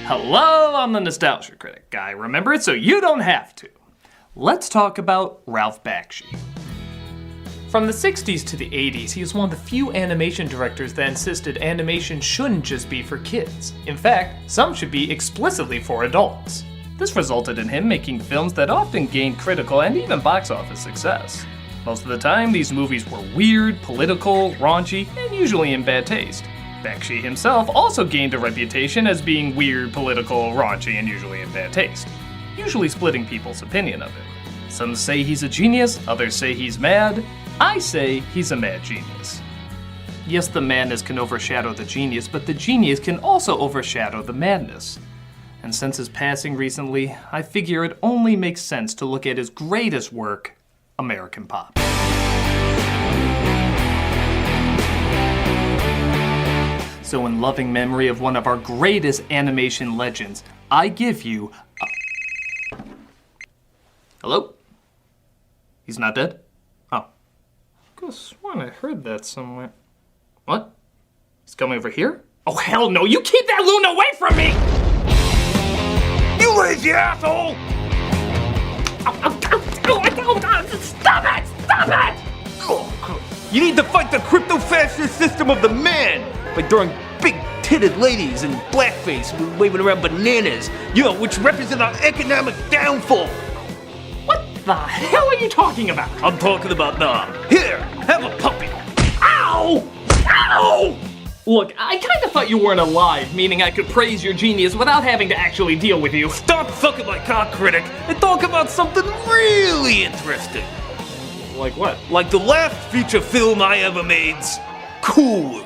Hello, I'm the Nostalgia Critic. I remember it so you don't have to. Let's talk about Ralph Bakshi. From the 60s to the 80s, he was one of the few animation directors that insisted animation shouldn't just be for kids. In fact, some should be explicitly for adults. This resulted in him making films that often gained critical and even box office success. Most of the time, these movies were weird, political, raunchy, and usually in bad taste. Bakshi himself also gained a reputation as being weird, political, raunchy, and usually in bad taste, usually splitting people's opinion of him. Some say he's a genius, others say he's mad. I say he's a mad genius. Yes, the madness can overshadow the genius, but the genius can also overshadow the madness. And since his passing recently, I figure it only makes sense to look at his greatest work, American Pop. So in loving memory of one of our greatest animation legends, I give you a... Hello? He's not dead? Oh. I could have sworn I heard that somewhere. What? He's coming over here? Oh, hell no! You keep that loon away from me! You lazy asshole! Stop it! Stop it! You need to fight the crypto-fascist system of the man by throwing big-titted ladies and blackface waving around bananas, which represent our economic downfall. What the hell are you talking about? I'm talking about Nom. Here, have a puppy. Ow! Ow! Look, I kind of thought you weren't alive, meaning I could praise your genius without having to actually deal with you. Stop sucking my cock, critic, and talk about something really interesting. Like what? Like the last feature film I ever made's Cool.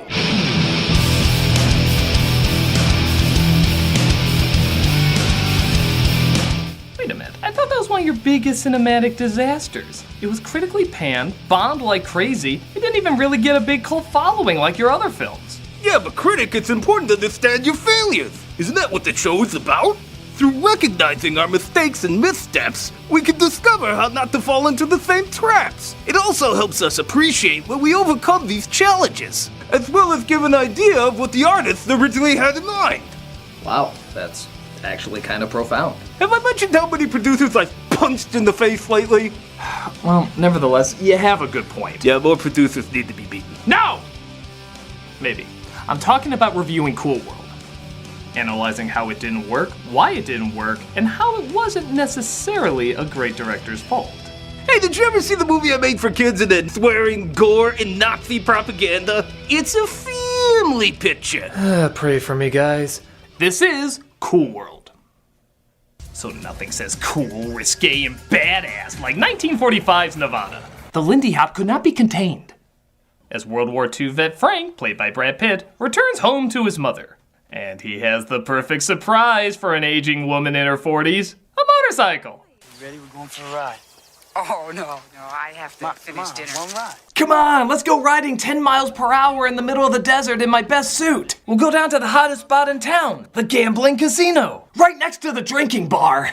Wait a minute, I thought that was one of your biggest cinematic disasters. It was critically panned, bombed like crazy, it didn't even really get a big cult following like your other films. Yeah, but critic, it's important to understand your failures. Isn't that what the show is about? Through recognizing our mistakes and missteps, we can discover how not to fall into the same traps. It also helps us appreciate when we overcome these challenges, as well as give an idea of what the artists originally had in mind. Wow, that's actually kind of profound. Have I mentioned how many producers I've punched in the face lately? Well, nevertheless, you have a good point. Yeah, more producers need to be beaten. No! Maybe. I'm talking about reviewing Cool World. Analyzing how it didn't work, why it didn't work, and how it wasn't necessarily a great director's fault. Hey, did you ever see the movie I made for kids and then swearing, gore, and Nazi propaganda? It's a family picture. Pray for me, guys. This is Cool World. So nothing says cool, risque, and badass like 1945's Nevada. The Lindy Hop could not be contained. As World War II vet Frank, played by Brad Pitt, returns home to his mother. And he has the perfect surprise for an aging woman in her 40s, a motorcycle. You ready? We're going for a ride. Oh, no, I have to finish dinner. One ride. Come on, let's go riding 10 miles per hour in the middle of the desert in my best suit. We'll go down to the hottest spot in town, the gambling casino, right next to the drinking bar.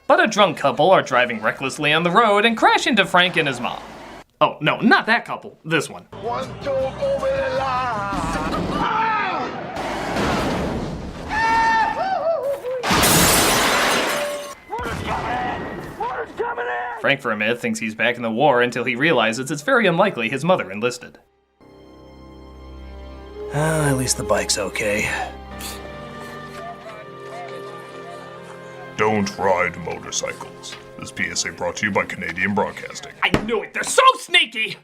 But a drunk couple are driving recklessly on the road and crash into Frank and his mom. Oh, no, not that couple, this one. One talk over the line. Frank for a minute thinks he's back in the war until he realizes it's very unlikely his mother enlisted. At least the bike's okay. Don't ride motorcycles. This PSA brought to you by Canadian Broadcasting. I knew it! They're so sneaky!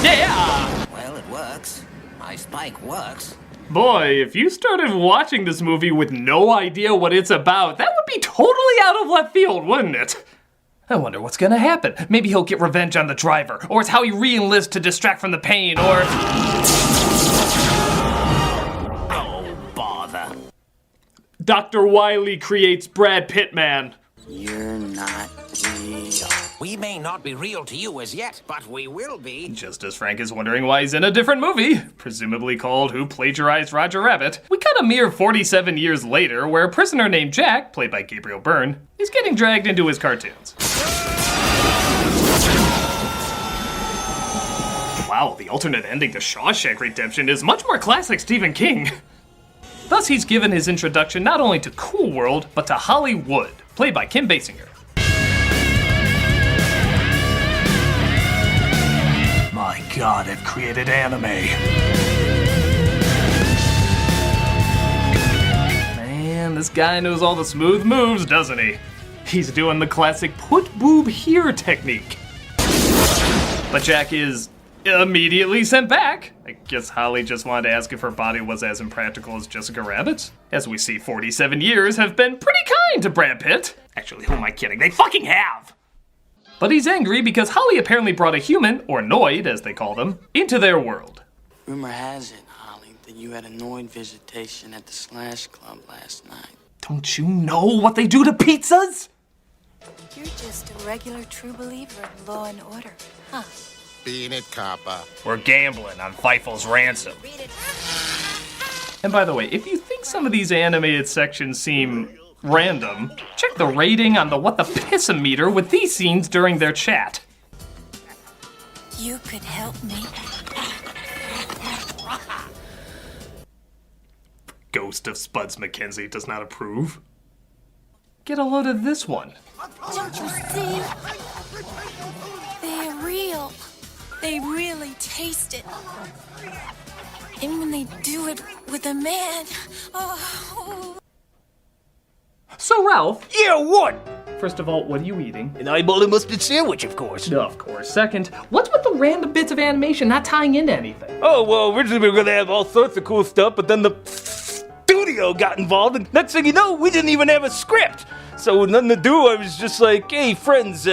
Yeah! Well, it works. My spike works. Boy, if you started watching this movie with no idea what it's about, that would be totally out of left field, wouldn't it? I wonder what's gonna happen. Maybe he'll get revenge on the driver, or it's how he re-enlists to distract from the pain, or... Oh, bother. Dr. Wily creates Brad Pitt Man. You're not real. We may not be real to you as yet, but we will be. Just as Frank is wondering why he's in a different movie, presumably called Who Plagiarized Roger Rabbit, we cut a mere 47 years later where a prisoner named Jack, played by Gabriel Byrne, is getting dragged into his cartoons. Wow, the alternate ending to Shawshank Redemption is much more classic Stephen King. Thus, he's given his introduction not only to Cool World, but to Hollywood, played by Kim Basinger. My God, I've created anime. Man, this guy knows all the smooth moves, doesn't he? He's doing the classic put boob here technique. But Jack is immediately sent back. I guess Holly just wanted to ask if her body was as impractical as Jessica Rabbit's. As we see, 47 years have been pretty kind to Brad Pitt. Actually, who am I kidding? They fucking have! But he's angry because Holly apparently brought a human, or Noid as they call them, into their world. Rumor has it, Holly, that you had a Noid visitation at the Slash Club last night. Don't you know what they do to pizzas? You're just a regular true believer in law and order, huh? Being it, Kappa. We're gambling on Feifel's ransom. And by the way, if you think some of these animated sections seem random, check the rating on the What the Pissometer with these scenes during their chat. You could help me. Ghost of Spuds McKenzie does not approve. Get a load of this one. Don't you see? They're real. They really taste it. And when they do it with a man, oh. So, Ralph. Yeah, what? First of all, what are you eating? An eyeball and mustard sandwich, of course. Of course. Second, what's with the random bits of animation not tying into anything? Oh, well, originally we were gonna have all sorts of cool stuff, but then the studio got involved, and next thing you know, we didn't even have a script. So with nothing to do, I was just like, hey, friends,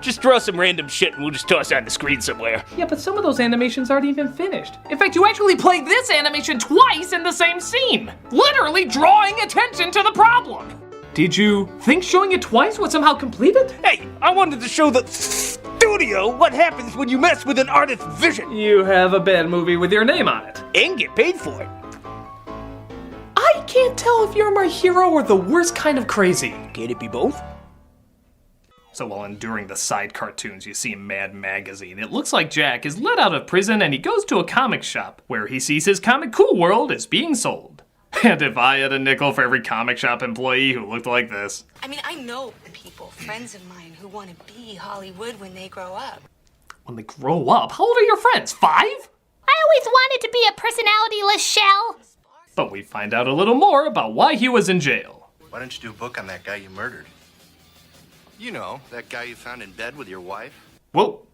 just draw some random shit and we'll just toss it on the screen somewhere. Yeah, but some of those animations aren't even finished. In fact, you actually played this animation twice in the same scene, literally drawing attention to the problem. Did you think showing it twice would somehow complete it? Hey, I wanted to show the studio what happens when you mess with an artist's vision. You have a bad movie with your name on it. And get paid for it. I can't tell if you're my hero or the worst kind of crazy. Can it be both? So while enduring the side cartoons you see in Mad Magazine, it looks like Jack is let out of prison and he goes to a comic shop where he sees his comic Cool World is being sold. And if I had a nickel for every comic shop employee who looked like this. I mean, I know people, friends of mine, who want to be Hollywood when they grow up. When they grow up? How old are your friends? 5? I always wanted to be a personality-less shell. But we find out a little more about why he was in jail. Why don't you do a book on that guy you murdered? You know, that guy you found in bed with your wife? Whoa.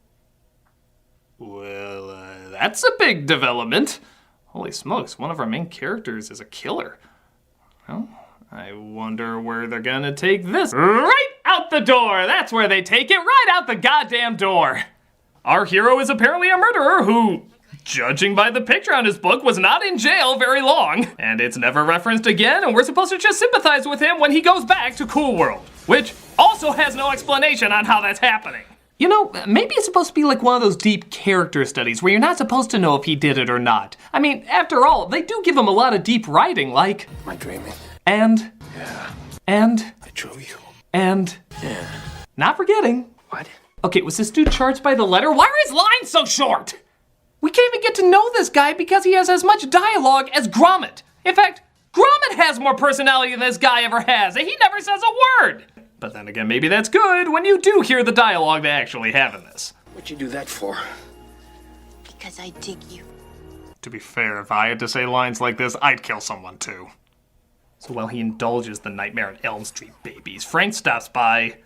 Well, that's a big development. Holy smokes, one of our main characters is a killer. Well, I wonder where they're gonna take this. Right out the door! That's where they take it, right out the goddamn door! Our hero is apparently a murderer who, judging by the picture on his book, was not in jail very long. And it's never referenced again, and we're supposed to just sympathize with him when he goes back to Cool World, which also has no explanation on how that's happening. You know, maybe it's supposed to be like one of those deep character studies where you're not supposed to know if he did it or not. I mean, after all, they do give him a lot of deep writing, like... Am I dreaming? And... Yeah. And... I drew you. And... Yeah. Not forgetting. What? Okay, was this dude charged by the letter? Why are his lines so short? We can't even get to know this guy because he has as much dialogue as Gromit. In fact, Gromit has more personality than this guy ever has, and he never says a word. But then again, maybe that's good when you do hear the dialogue they actually have in this. What'd you do that for? Because I dig you. To be fair, if I had to say lines like this, I'd kill someone too. So while he indulges the nightmare on Elm Street babies, Frank stops by,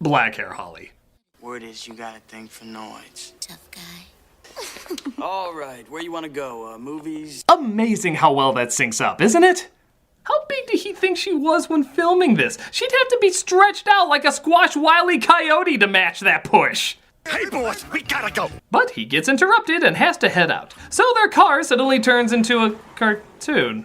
black hair Holly. Word is you got a thing for noids. Tough guy. All right, where you want to go? Movies? Amazing how well that syncs up, isn't it? How big did he think she was when filming this? She'd have to be stretched out like a squashed Wile E. Coyote to match that push. Hey, boss, we gotta go. But he gets interrupted and has to head out. So their car suddenly turns into a cartoon.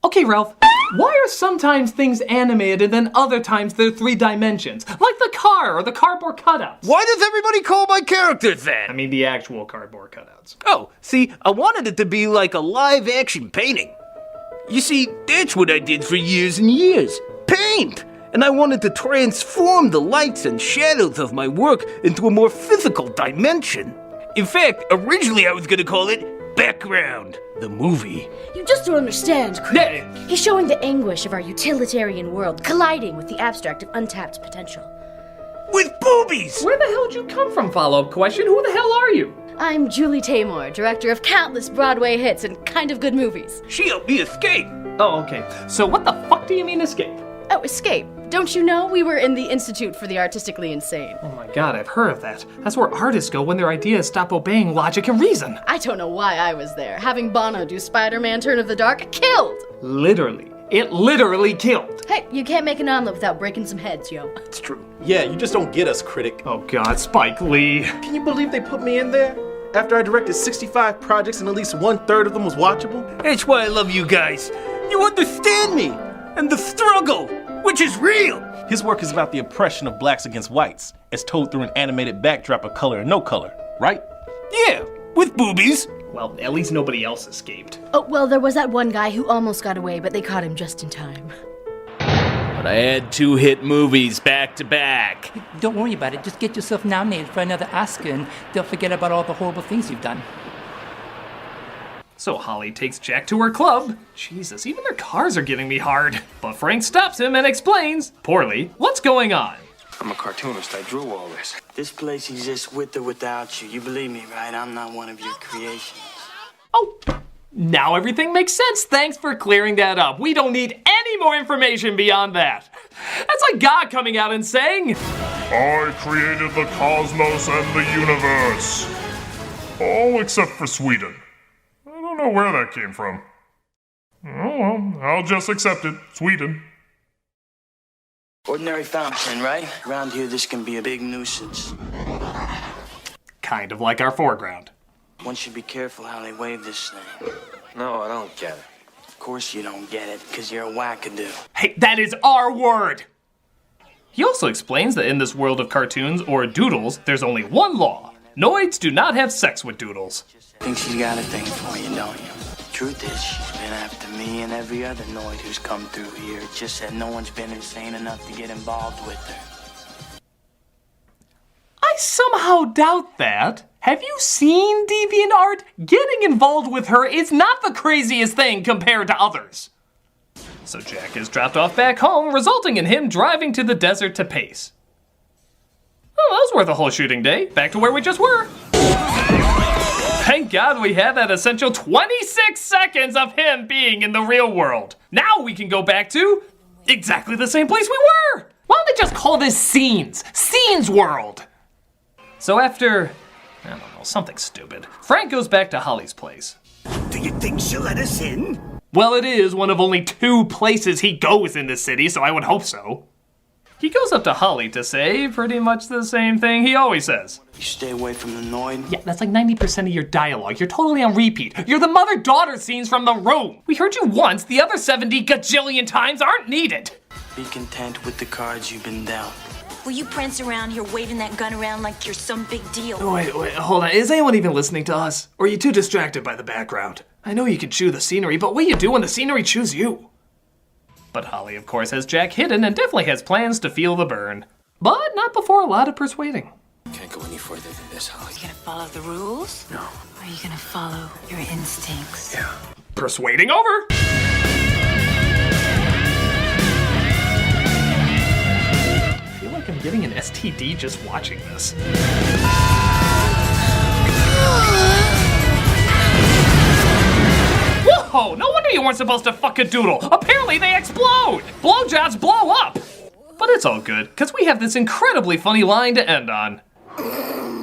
Okay, Ralph, Why are sometimes things animated and then other times they're 3 dimensions? Like the car or the cardboard cutouts. Why does everybody call my characters that? I mean the actual cardboard cutouts. Oh, see, I wanted it to be like a live-action painting. You see, that's what I did for years and years. Paint! And I wanted to transform the lights and shadows of my work into a more physical dimension. In fact, originally I was gonna call it Background, the movie. You just don't understand, Critic. He's showing the anguish of our utilitarian world colliding with the abstract of untapped potential. With boobies! Where the hell did you come from, follow-up question? Who the hell are you? I'm Julie Taymor, director of countless Broadway hits and kind of good movies. She helped me escape. Oh, okay. So what the fuck do you mean escape? Oh, escape. Don't you know we were in the Institute for the Artistically Insane? Oh my god, I've heard of that. That's where artists go when their ideas stop obeying logic and reason. I don't know why I was there. Having Bono do Spider-Man Turn of the Dark killed! Literally. It literally killed. Hey, you can't make an omelet without breaking some heads, yo. It's true. Yeah, you just don't get us, Critic. Oh god, Spike Lee. Can you believe they put me in there? After I directed 65 projects and at least 1/3 of them was watchable? That's why I love you guys. You understand me and the struggle, which is real. His work is about the oppression of blacks against whites, as told through an animated backdrop of color and no color, right? Yeah, with boobies. Well, at least nobody else escaped. Oh, well, there was that one guy who almost got away, but they caught him just in time. But I had 2 hit movies back to back. Don't worry about it. Just get yourself nominated for another Oscar and they'll forget about all the horrible things you've done. So Holly takes Jack to her club. Jesus, even their cars are getting me hard. But Frank stops him and explains, poorly, what's going on. I'm a cartoonist. I drew all this. This place exists with or without you. You believe me, right? I'm not one of your creations. Oh, now everything makes sense. Thanks for clearing that up. We don't need any more information beyond that. That's like God coming out and saying, I created the cosmos and the universe. All except for Sweden. I don't know where that came from. Oh well, I'll just accept it. Sweden. Ordinary fountain, right? Around here, this can be a big nuisance. Kind of like our foreground. One should be careful how they wave this thing. No, I don't get it. Of course you don't get it, because you're a wackadoo. Hey, that is our word! He also explains that in this world of cartoons, or doodles, there's only one law. Noids do not have sex with doodles. Think she's got a thing for you, don't you? Truth is, she's been after me and every other Noid who's come through here. It's just that no one's been insane enough to get involved with her. I somehow doubt that. Have you seen DeviantArt? Getting involved with her is not the craziest thing compared to others. So Jack is dropped off back home, resulting in him driving to the desert to pace. Oh, that was worth a whole shooting day. Back to where we just were. Thank God we had that essential 26 seconds of him being in the real world. Now we can go back to exactly the same place we were. Why don't they just call this Scenes? Scenes World. So after, I don't know, something stupid, Frank goes back to Holly's place. Do you think she'll let us in? Well, it is one of only 2 places he goes in this city, so I would hope so. He goes up to Holly to say pretty much the same thing he always says. You stay away from the Noid? Yeah, that's like 90% of your dialogue. You're totally on repeat. You're the mother-daughter scenes from The Room. We heard you once, the other 70 gajillion times aren't needed. Be content with the cards you've been dealt. Will you prance around here waving that gun around like you're some big deal? Wait, hold on. Is anyone even listening to us? Or are you too distracted by the background? I know you can chew the scenery, but what do you do when the scenery chews you? But Holly, of course, has Jack hidden and definitely has plans to feel the burn. But not before a lot of persuading. Can't go any further than this, Holly. Are you gonna follow the rules? No. Or are you gonna follow your instincts? Yeah. Persuading over! I feel like I'm getting an STD just watching this. Whoa! No wonder you weren't supposed to fuck a doodle. Apparently they explode! Blowjobs blow up! But it's all good, because we have this incredibly funny line to end on.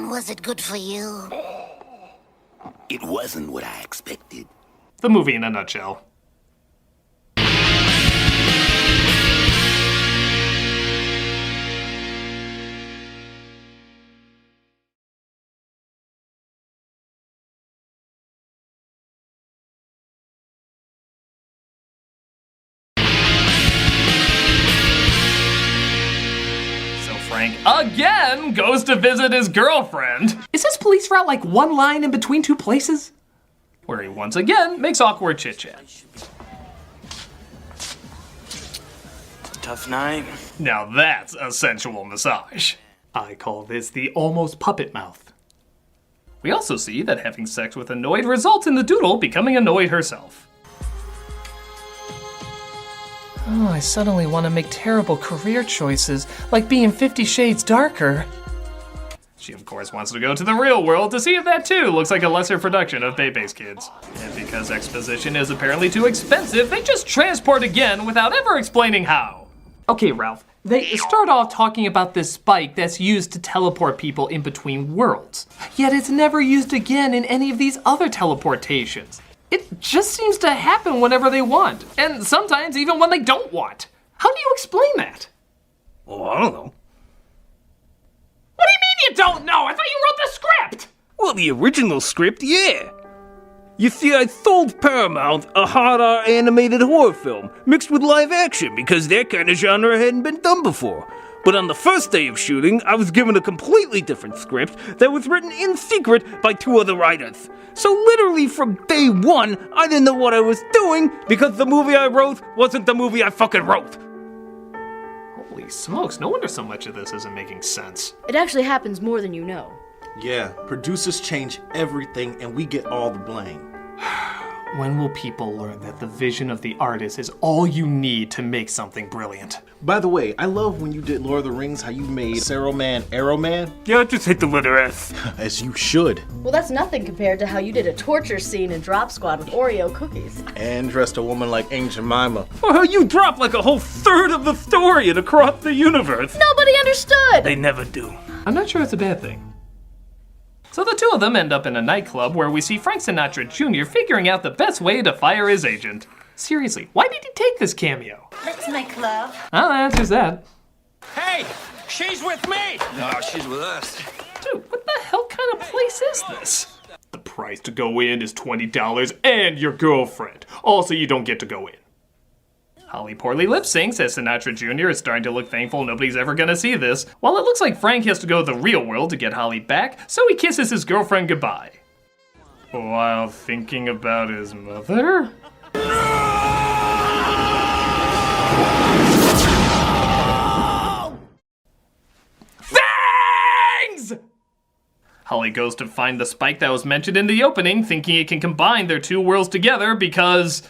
Was it good for you? It wasn't what I expected. The movie in a nutshell. again goes to visit his girlfriend. Is his police route like one line in between two places? Where he once again makes awkward chit-chat. Tough night. Now that's a sensual massage. I call this the almost puppet mouth. We also see that having sex with Annoyed results in the doodle becoming Annoyed herself. Oh, I suddenly want to make terrible career choices, like being 50 Shades Darker. She of course wants to go to the real world to see if that too looks like a lesser production of Bebe's Kids. And because exposition is apparently too expensive, they just transport again without ever explaining how. Okay, Ralph, they start off talking about this spike that's used to teleport people in between worlds. Yet it's never used again in any of these other teleportations. It just seems to happen whenever they want, and sometimes even when they don't want. How do you explain that? Well, I don't know. What do you mean you don't know? I thought you wrote the script! Well, the original script, yeah. You see, I sold Paramount a hard R animated horror film mixed with live action because their kind of genre hadn't been done before. But on the first day of shooting, I was given a completely different script that was written in secret by 2 other writers. So literally from day one, I didn't know what I was doing because the movie I wrote wasn't the movie I fucking wrote. Holy smokes, no wonder so much of this isn't making sense. It actually happens more than you know. Yeah, producers change everything and we get all the blame. When will people learn that the vision of the artist is all you need to make something brilliant? By the way, I love when you did Lord of the Rings, how you made Saruman Arrow Man. Yeah, I just hit the letter S. As you should. Well, that's nothing compared to how you did a torture scene in Drop Squad with Oreo cookies. And dressed a woman like Aunt Jemima. Or how you dropped like a whole third of the story and across the universe. Nobody understood! They never do. I'm not sure it's a bad thing. So the two of them end up in a nightclub where we see Frank Sinatra Jr. figuring out the best way to fire his agent. Seriously, why did he take this cameo? Let's make love. Oh, that answers that. Hey, she's with me! No, she's with us. Dude, what the hell kind of place is this? The price to go in is $20 and your girlfriend. Also, you don't get to go in. Holly poorly lip syncs as Sinatra Jr. is starting to look thankful nobody's ever gonna see this, while it looks like Frank has to go to the real world to get Holly back, so he kisses his girlfriend goodbye. While thinking about his mother? Fangs! Holly goes to find the spike that was mentioned in the opening, thinking it can combine their two worlds together because...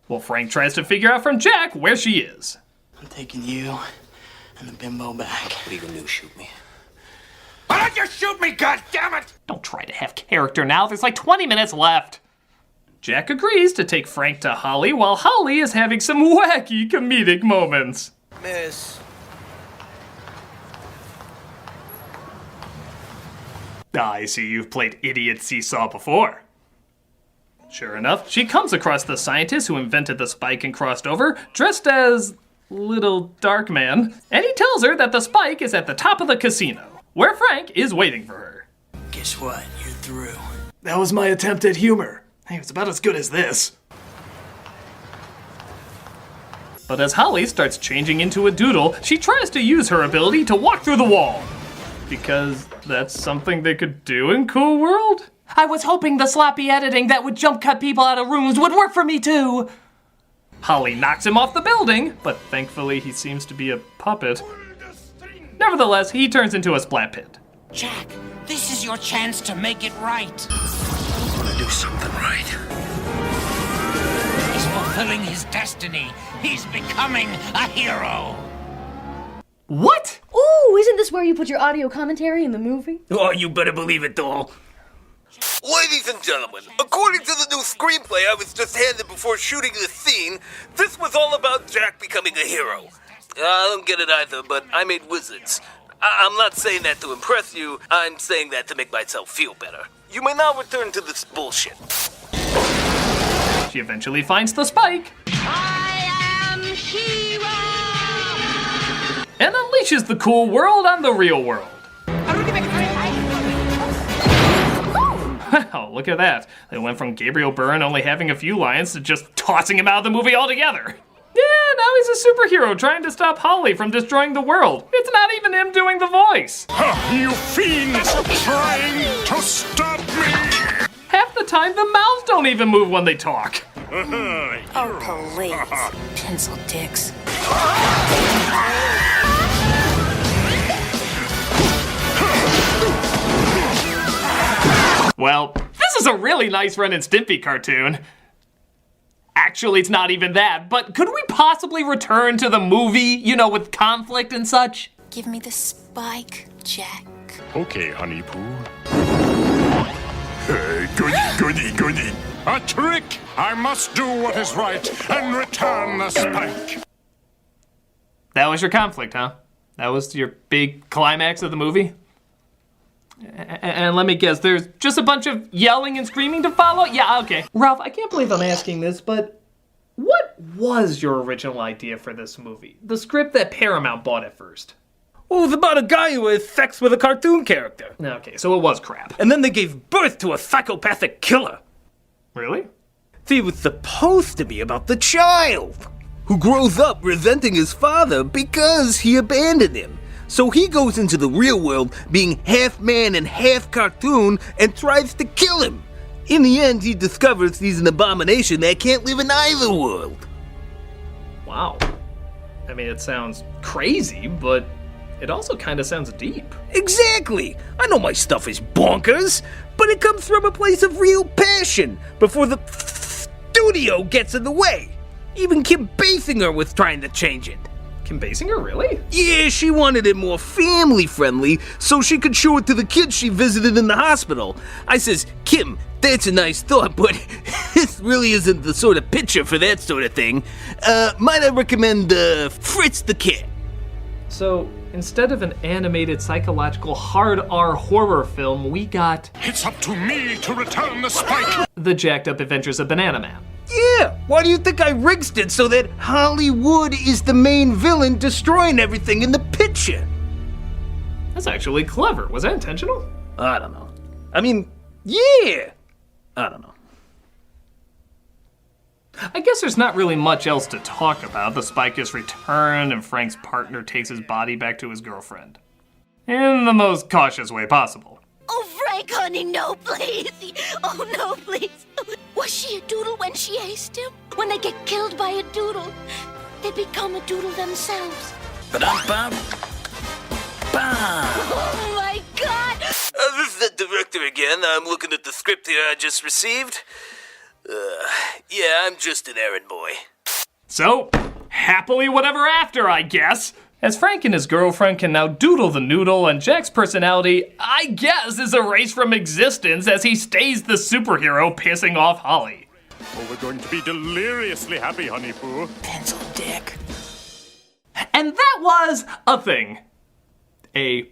Well, Frank tries to figure out from Jack where she is. I'm taking you and the bimbo back. What are you gonna do, shoot me? Why don't you shoot me, goddammit? Don't try to have character now, there's like 20 minutes left. Jack agrees to take Frank to Holly while Holly is having some wacky comedic moments. Miss. I see you've played Idiot Seesaw before. Sure enough, she comes across the scientist who invented the spike and crossed over, dressed as Little Dark Man, and he tells her that the spike is at the top of the casino, where Frank is waiting for her. Guess what? You're through. That was my attempt at humor. Hey, it's about as good as this. But as Holly starts changing into a doodle, she tries to use her ability to walk through the wall. Because that's something they could do in Cool World? I was hoping the sloppy editing that would jump cut people out of rooms would work for me too. Holly knocks him off the building, but thankfully he seems to be a puppet. Nevertheless, he turns into a splat pit. Jack, this is your chance to make it right. I wanna do something right. He's fulfilling his destiny. He's becoming a hero. What? Ooh, isn't this where you put your audio commentary in the movie? Oh, you better believe it, doll. Ladies and gentlemen, according to the new screenplay I was just handed before shooting this scene, this was all about Jack becoming a hero. I don't get it either, but I made wizards. I'm not saying that to impress you, I'm saying that to make myself feel better. You may now return to this bullshit. She eventually finds the spike. I am hero! And unleashes the Cool World on the real world. Wow, look at that. They went from Gabriel Byrne only having a few lines to just tossing him out of the movie altogether. Yeah, now he's a superhero trying to stop Holly from destroying the world. It's not even him doing the voice. You fiends trying to stop me! Half the time, the mouths don't even move when they talk. Oh, please. Pencil dicks. Well, this is a really nice Ren and Stimpy cartoon. Actually, it's not even that, but could we possibly return to the movie, you know, with conflict and such? Give me the spike, Jack. Okay, Honey Pooh. Goody. A trick! I must do what is right and return the spike. That was your conflict, huh? That was your big climax of the movie? And let me guess, there's just a bunch of yelling and screaming to follow? Yeah, okay. Ralph, I can't believe I'm asking this, but what was your original idea for this movie? The script that Paramount bought at first. Well, it was about a guy who had sex with a cartoon character. Okay, so it was crap. And then they gave birth to a psychopathic killer. Really? See, it was supposed to be about the child, who grows up resenting his father because he abandoned him. So he goes into the real world being half man and half cartoon and tries to kill him. In the end, he discovers he's an abomination that can't live in either world. Wow. I mean, it sounds crazy, but it also kind of sounds deep. Exactly! I know my stuff is bonkers, but it comes from a place of real passion before the studio gets in the way. Even Kim Basinger was trying to change it. Kim Basinger, really? Yeah, she wanted it more family-friendly so she could show it to the kids she visited in the hospital. I says, Kim, that's a nice thought, but this really isn't the sort of picture for that sort of thing. Might I recommend Fritz the Cat? So, instead of an animated psychological hard R horror film, we got... It's up to me to return the spike! The Jacked Up Adventures of Banana Man. Yeah, why do you think I rigsed it so that Hollywood is the main villain destroying everything in the picture? That's actually clever. Was that intentional? I don't know. I mean, yeah! I don't know. I guess there's not really much else to talk about. The spike is returned and Frank's partner takes his body back to his girlfriend. In the most cautious way possible. Oh, Frank, honey, no, please. Oh, no, please. Was she a doodle when she aced him? When they get killed by a doodle, they become a doodle themselves. Ba-dum-bum. Bam! Oh, my God! This is the director again. I'm looking at the script here I just received. Yeah, I'm just an errand boy. So, happily whatever after, I guess. As Frank and his girlfriend can now doodle the noodle, and Jack's personality, I guess, is erased from existence as he stays the superhero pissing off Holly. Oh, we're going to be deliriously happy, Honey Pooh. Pencil dick. And that was a thing. A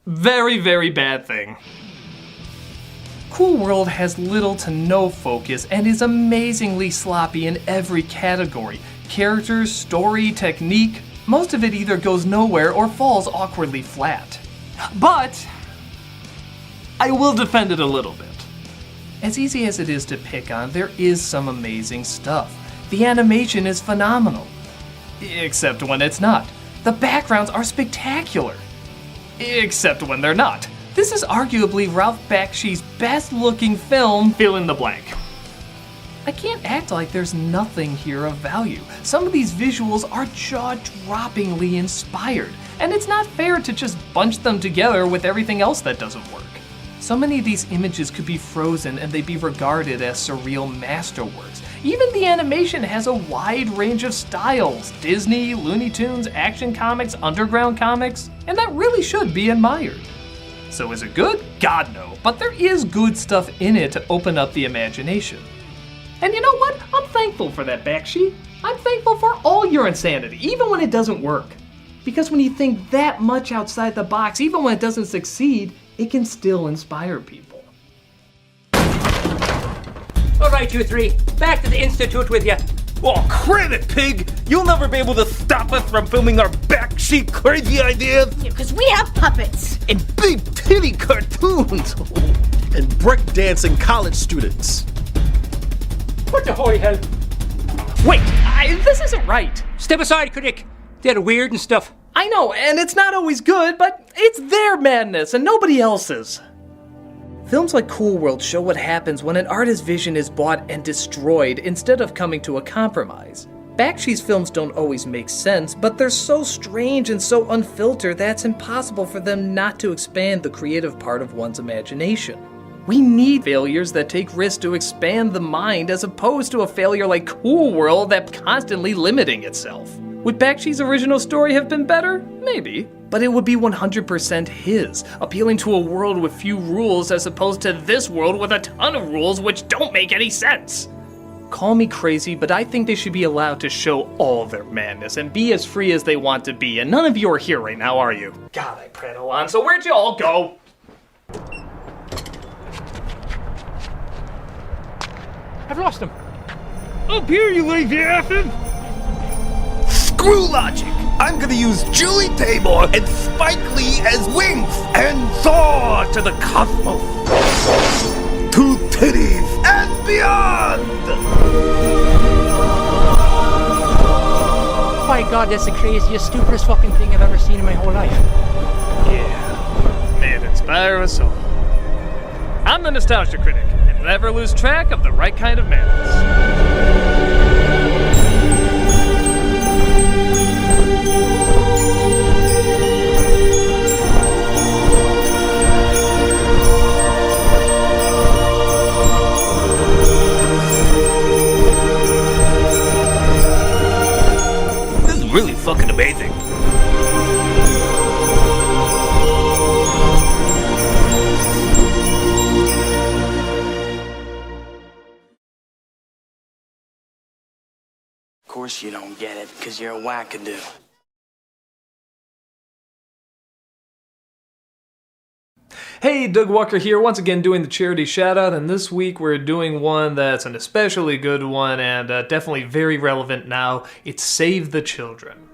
very, very bad thing. Cool World has little to no focus and is amazingly sloppy in every category. Characters, story, technique, most of it either goes nowhere or falls awkwardly flat. But I will defend it a little bit. As easy as it is to pick on, there is some amazing stuff. The animation is phenomenal. Except when it's not. The backgrounds are spectacular. Except when they're not. This is arguably Ralph Bakshi's best looking film, fill in the blank. I can't act like there's nothing here of value. Some of these visuals are jaw-droppingly inspired, and it's not fair to just bunch them together with everything else that doesn't work. So many of these images could be frozen and they'd be regarded as surreal masterworks. Even the animation has a wide range of styles: Disney, Looney Tunes, Action Comics, Underground Comics, and that really should be admired. So is it good? God no, but there is good stuff in it to open up the imagination. And you know what? I'm thankful for that, Bakshi. I'm thankful for all your insanity, even when it doesn't work. Because when you think that much outside the box, even when it doesn't succeed, it can still inspire people. All right, you three, back to the Institute with you. Oh, credit, pig! You'll never be able to stop us from filming our backseat crazy ideas! Yeah, because we have puppets! And big titty cartoons! And breakdancing college students. What the holy hell? Wait, I This isn't right. Step aside, critic. They're weird and stuff. I know, and it's not always good, but it's their madness and nobody else's. Films like Cool World show what happens when an artist's vision is bought and destroyed instead of coming to a compromise. Bakshi's films don't always make sense, but they're so strange and so unfiltered that it's impossible for them not to expand the creative part of one's imagination. We need failures that take risks to expand the mind as opposed to a failure like Cool World that's constantly limiting itself. Would Bakshi's original story have been better? Maybe. But it would be 100% his, appealing to a world with few rules as opposed to this world with a ton of rules which don't make any sense. Call me crazy, but I think they should be allowed to show all their madness and be as free as they want to be, and none of you are here right now, are you? God, I prattle on, so where'd you all go? I've lost him. Up here, you lazy asses! Screw logic! I'm gonna use Julie Taymor and Spike Lee as wings and soar to the cosmos! To titties and beyond! My God, that's the craziest, stupidest fucking thing I've ever seen in my whole life. Yeah, may it inspire us all. I'm the Nostalgia Critic, and never lose track of the right kind of madness. Really fucking amazing. Of course you don't get it, because you're a wackadoo. Hey, Doug Walker here, once again doing the charity shout-out, and this week we're doing one that's an especially good one and definitely very relevant now. It's Save the Children.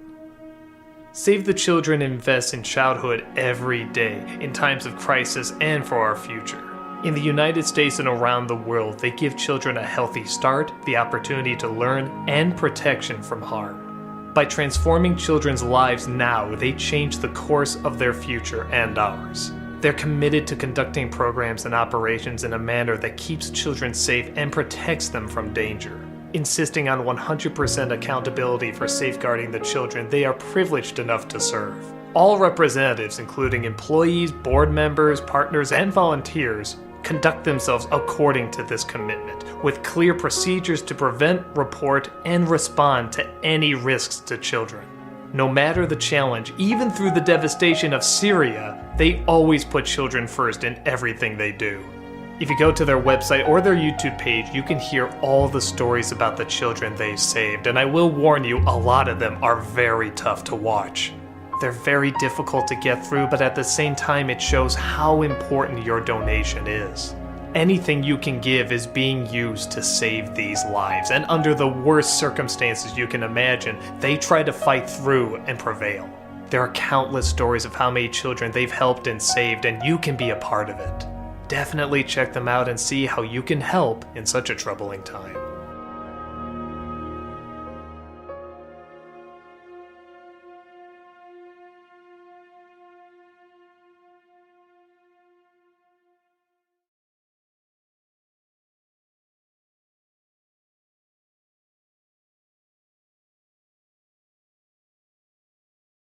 Save the Children invests in childhood every day, in times of crisis and for our future. In the United States and around the world, they give children a healthy start, the opportunity to learn, and protection from harm. By transforming children's lives now, they change the course of their future and ours. They're committed to conducting programs and operations in a manner that keeps children safe and protects them from danger. Insisting on 100% accountability for safeguarding the children they are privileged enough to serve. All representatives, including employees, board members, partners, and volunteers, conduct themselves according to this commitment, with clear procedures to prevent, report, and respond to any risks to children. No matter the challenge, even through the devastation of Syria, they always put children first in everything they do. If you go to their website or their YouTube page, you can hear all the stories about the children they've saved, and I will warn you, a lot of them are very tough to watch. They're very difficult to get through, but at the same time it shows how important your donation is. Anything you can give is being used to save these lives, and under the worst circumstances you can imagine, they try to fight through and prevail. There are countless stories of how many children they've helped and saved, and you can be a part of it. Definitely check them out and see how you can help in such a troubling time.